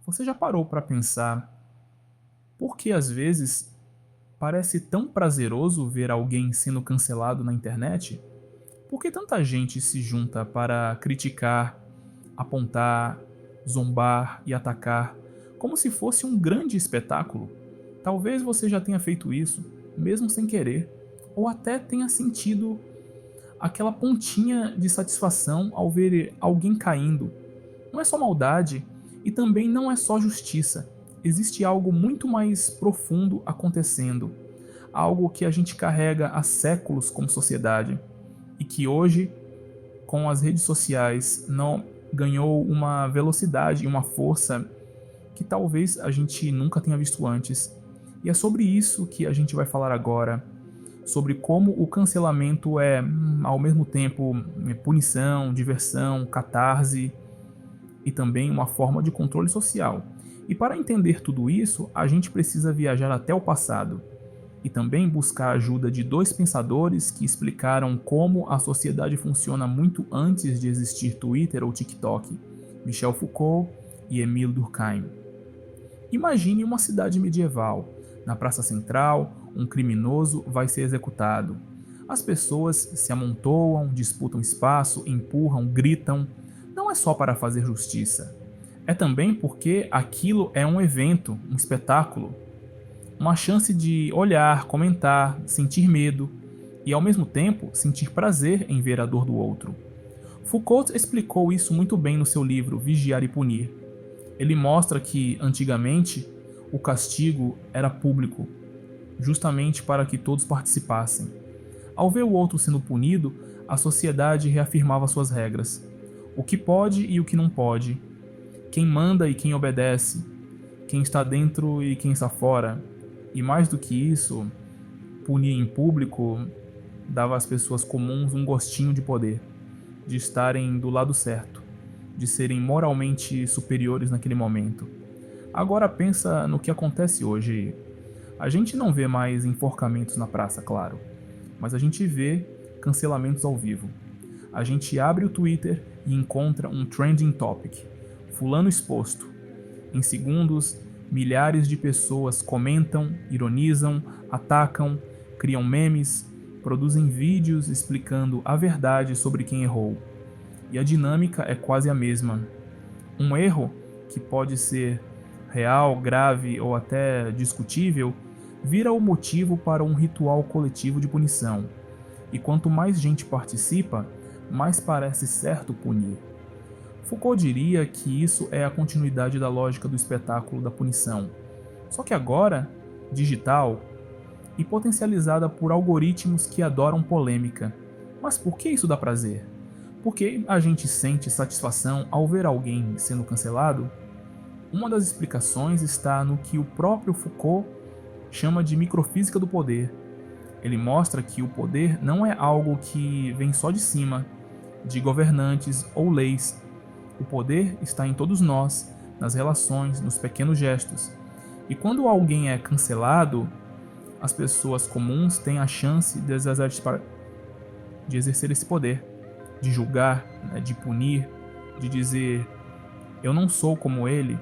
Você já parou para pensar por que às vezes parece tão prazeroso ver alguém sendo cancelado na internet? Por que tanta gente se junta para criticar, apontar, zombar e atacar, como se fosse um grande espetáculo? Talvez você já tenha feito isso, mesmo sem querer, ou até tenha sentido aquela pontinha de satisfação ao ver alguém caindo. Não é só maldade e também não é só justiça. Existe algo muito mais profundo acontecendo, algo que a gente carrega há séculos como sociedade e que hoje, com as redes sociais, não ganhou uma velocidade e uma força que talvez a gente nunca tenha visto antes. E é sobre isso que a gente vai falar agora, sobre como o cancelamento é, ao mesmo tempo, punição, diversão, catarse e também uma forma de controle social. E para entender tudo isso, a gente precisa viajar até o passado e também buscar a ajuda de dois pensadores que explicaram como a sociedade funciona muito antes de existir Twitter ou TikTok, Michel Foucault e Émile Durkheim. Imagine uma cidade medieval. Na praça central, um criminoso vai ser executado. As pessoas se amontoam, disputam espaço, empurram, gritam. Não é só para fazer justiça. É também porque aquilo é um evento, um espetáculo, uma chance de olhar, comentar, sentir medo e, ao mesmo tempo, sentir prazer em ver a dor do outro. Foucault explicou isso muito bem no seu livro Vigiar e Punir. Ele mostra que, antigamente, o castigo era público, justamente para que todos participassem. Ao ver o outro sendo punido, a sociedade reafirmava suas regras. O que pode e o que não pode. Quem manda e quem obedece. Quem está dentro e quem está fora. E mais do que isso, punir em público dava às pessoas comuns um gostinho de poder, de estarem do lado certo, de serem moralmente superiores naquele momento. Agora pensa no que acontece hoje. A gente não vê mais enforcamentos na praça, claro, mas a gente vê cancelamentos ao vivo. A gente abre o Twitter e encontra um trending topic, fulano exposto. Em segundos, milhares de pessoas comentam, ironizam, atacam, criam memes, produzem vídeos explicando a verdade sobre quem errou. E a dinâmica é quase a mesma. Um erro, que pode ser real, grave ou até discutível, vira o motivo para um ritual coletivo de punição. E quanto mais gente participa, mais parece certo punir. Foucault diria que isso é a continuidade da lógica do espetáculo da punição, só que agora, digital e potencializada por algoritmos que adoram polêmica. Mas por que isso dá prazer? Por que a gente sente satisfação ao ver alguém sendo cancelado? Uma das explicações está no que o próprio Foucault chama de microfísica do poder. Ele mostra que o poder não é algo que vem só de cima, de governantes ou leis. O poder está em todos nós, nas relações, nos pequenos gestos. E quando alguém é cancelado, as pessoas comuns têm a chance de exercer esse poder, de julgar, de punir, de dizer eu não sou como ele.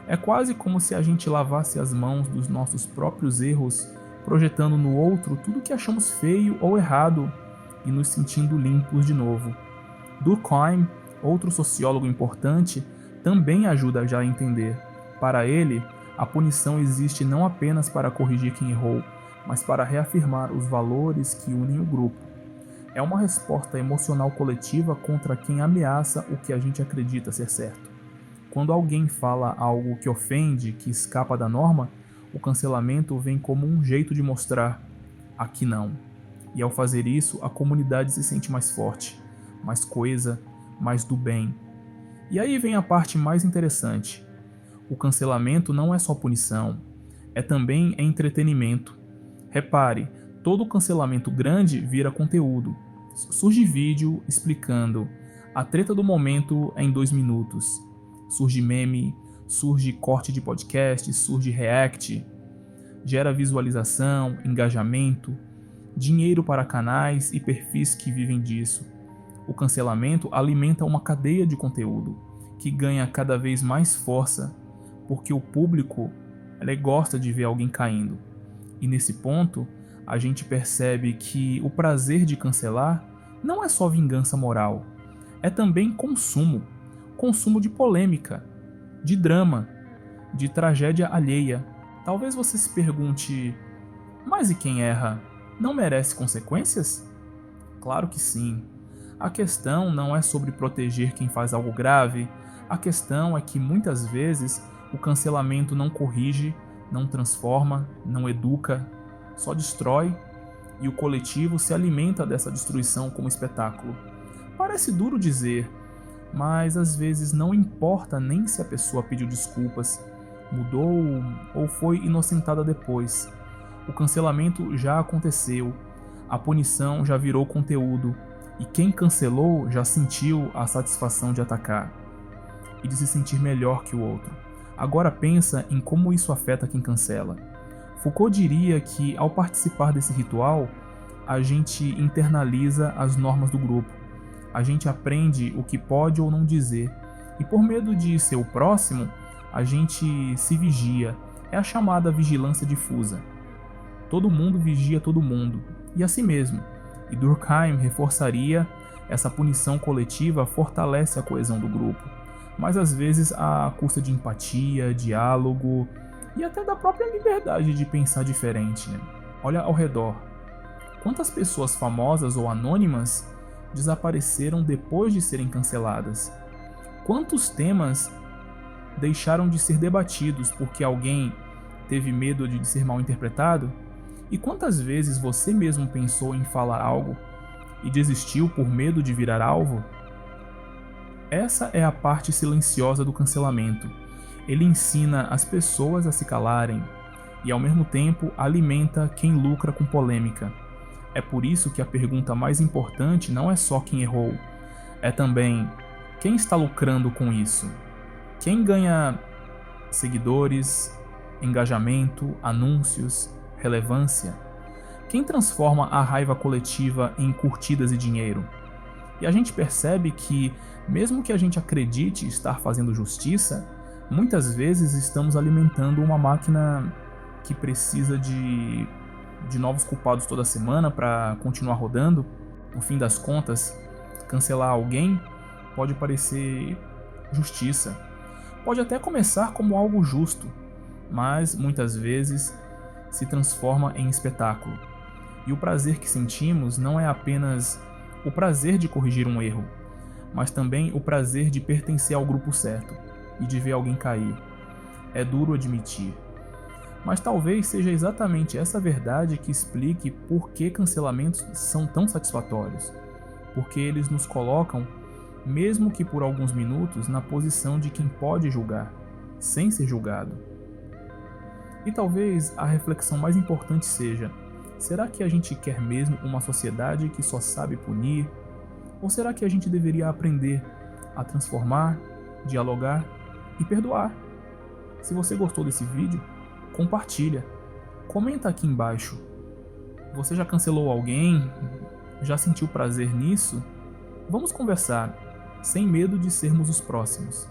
É quase como se a gente lavasse as mãos dos nossos próprios erros, projetando no outro tudo que achamos feio ou errado e nos sentindo limpos de novo. Durkheim, outro sociólogo importante, também ajuda já a entender. Para ele, a punição existe não apenas para corrigir quem errou, mas para reafirmar os valores que unem o grupo. É uma resposta emocional coletiva contra quem ameaça o que a gente acredita ser certo. Quando alguém fala algo que ofende, que escapa da norma, o cancelamento vem como um jeito de mostrar aqui não. E ao fazer isso, a comunidade se sente mais forte, mais coesa, mais do bem. E aí vem a parte mais interessante. O cancelamento não é só punição, é também entretenimento. Repare, todo cancelamento grande vira conteúdo. Surge vídeo explicando a treta do momento em 2 minutos. Surge meme, surge corte de podcast, surge react. Gera visualização, engajamento, dinheiro para canais e perfis que vivem disso. O cancelamento alimenta uma cadeia de conteúdo que ganha cada vez mais força, porque o público ele gosta de ver alguém caindo. E nesse ponto, a gente percebe que o prazer de cancelar não é só vingança moral, é também consumo de polêmica, de drama, de tragédia alheia. Talvez você se pergunte, mas e quem erra? Não merece consequências? Claro que sim. A questão não é sobre proteger quem faz algo grave, a questão é que muitas vezes o cancelamento não corrige, não transforma, não educa, só destrói, e o coletivo se alimenta dessa destruição como espetáculo. Parece duro dizer, mas às vezes não importa nem se a pessoa pediu desculpas, mudou ou foi inocentada depois. O cancelamento já aconteceu, a punição já virou conteúdo, e quem cancelou já sentiu a satisfação de atacar e de se sentir melhor que o outro. Agora pensa em como isso afeta quem cancela. Foucault diria que ao participar desse ritual, a gente internaliza as normas do grupo, a gente aprende o que pode ou não dizer, e por medo de ser o próximo, a gente se vigia. É a chamada vigilância difusa. Todo mundo vigia todo mundo, e assim mesmo. E Durkheim reforçaria essa punição coletiva fortalece a coesão do grupo, mas às vezes à custa de empatia, diálogo e até da própria liberdade de pensar diferente. Olha ao redor. Quantas pessoas famosas ou anônimas desapareceram depois de serem canceladas? Quantos temas deixaram de ser debatidos porque alguém teve medo de ser mal interpretado? E quantas vezes você mesmo pensou em falar algo e desistiu por medo de virar alvo? Essa é a parte silenciosa do cancelamento. Ele ensina as pessoas a se calarem e, ao mesmo tempo, alimenta quem lucra com polêmica. É por isso que a pergunta mais importante não é só quem errou, é também quem está lucrando com isso. Quem ganha seguidores, engajamento, anúncios, relevância? Quem transforma a raiva coletiva em curtidas e dinheiro? E a gente percebe que, mesmo que a gente acredite estar fazendo justiça, muitas vezes estamos alimentando uma máquina que precisa de novos culpados toda semana para continuar rodando. No fim das contas, cancelar alguém pode parecer justiça. Pode até começar como algo justo, mas muitas vezes se transforma em espetáculo. E o prazer que sentimos não é apenas o prazer de corrigir um erro, mas também o prazer de pertencer ao grupo certo e de ver alguém cair. É duro admitir, mas talvez seja exatamente essa verdade que explique por que cancelamentos são tão satisfatórios, porque eles nos colocam, mesmo que por alguns minutos, na posição de quem pode julgar, sem ser julgado. E talvez a reflexão mais importante seja: será que a gente quer mesmo uma sociedade que só sabe punir? Ou será que a gente deveria aprender a transformar, dialogar e perdoar? Se você gostou desse vídeo, compartilha. Comenta aqui embaixo. Você já cancelou alguém? Já sentiu prazer nisso? Vamos conversar, sem medo de sermos os próximos.